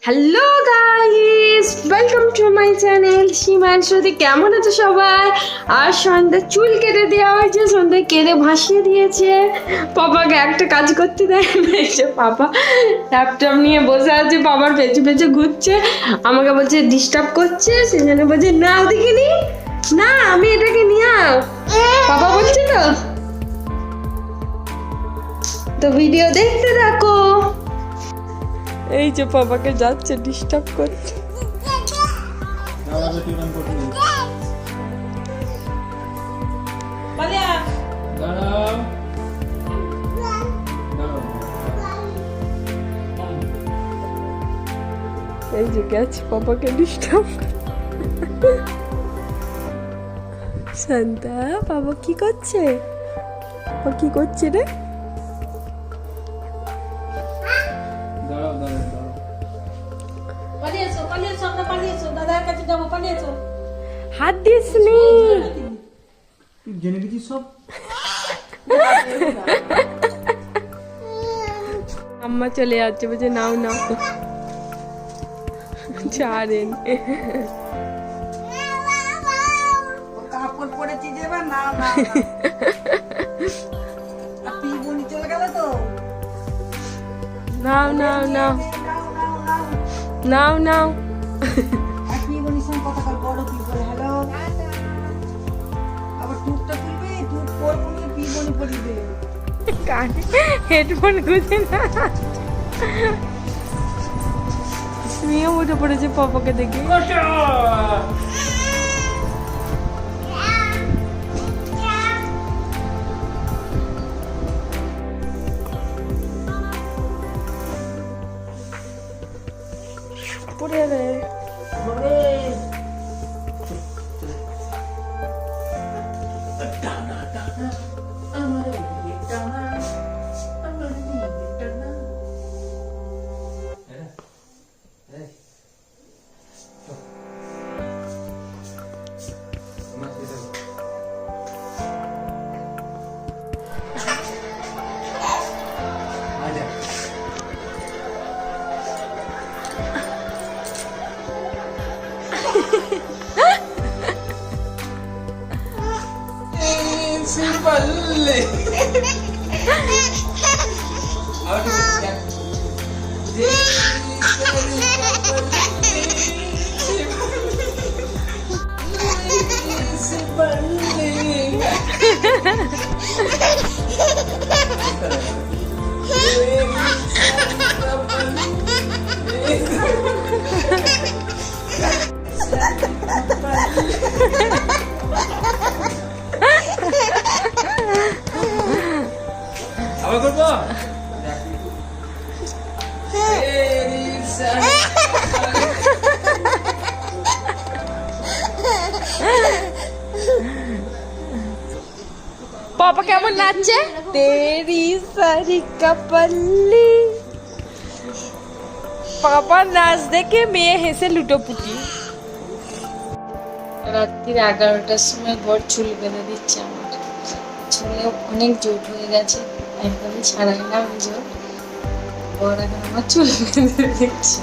Hello guys, welcome to my channel Seeman Shruti. কেমন আছে সবাই? আর সন্ধ্যা চুল কেটে দেওয়া হয়েছে, সন্ধ্যা কেটে ভাসিয়ে দিয়েছে। পাপাকে একটা কাজ করতে দেয় না, এসে পাপা ল্যাপটপ নিয়ে বসে আছে, বাবার পেছু পেছু ঘুরছে, আমাকে বলছে ডিস্টার্ব করছে, সেজন্য বলছে না ওদিকে নি, না আমি এটাকে নিয়ে পাপা বলছে তো ভিডিও দেখতে থাকো। এই যে বাবাকে যাচ্ছে ডিস্টার্ব করছে। এই যে গেছে বাবাকে ডিস্টার্ব। শান্তা, বাবা কি করছে? বাবা কি করছে রে? হাত দিস নি, জেনে গেছিস সব। আম্মা চলে যাচ্ছে, বলছে নাও নাও ছাড়েন। কাপড় পরেছি যে এবার না না আপনি বনি চলে গেল তো। নাও নাও নাও নাও নাও। আপনি বনির সঙ্গে কথা বল, বড় পি বলে হ্যালো, আবার টুকটা তুলবি, টুক পরবো পি বনি পরিবে। কানে হেডফোন গুঁজে না, মেয়েও উঠে পড়েছে পাপাকে দেখে। পড়ে যাবে। আবার করবো। পাপা কেমন নাচছে? তেরি সারি কাপাল্লি। পাপার নাচ দেখে মেয়ে হেসে লুটোপুটি। রাত্রির 11টার সময় বর চুল বেঁধে দিচ্ছে আমার। চুলে অনেক জোট হয়ে গেছে, একদমই ছাড়াই না আমি জোট। বর এখন আমার চুল বেঁধে দিচ্ছে,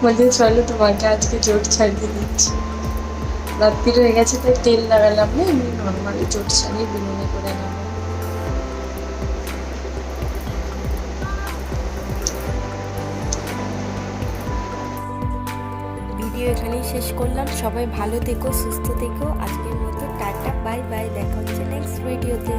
বলছে চলো তোমাকে আজকে জোট ছাড়িয়ে দিচ্ছি। রাত্রির হয়ে গেছে তাই তেল লাগালাম না, এমনি নর্মালি জোট ছাড়িয়ে বিনুনি করে নেব। ভিডিও এখানেই শেষ করলাম। সবাই ভালো থেকো, সুস্থ থেকো। আজকের মতো টাটা, বাই বাই। দেখা হচ্ছে নেক্সট ভিডিওতে।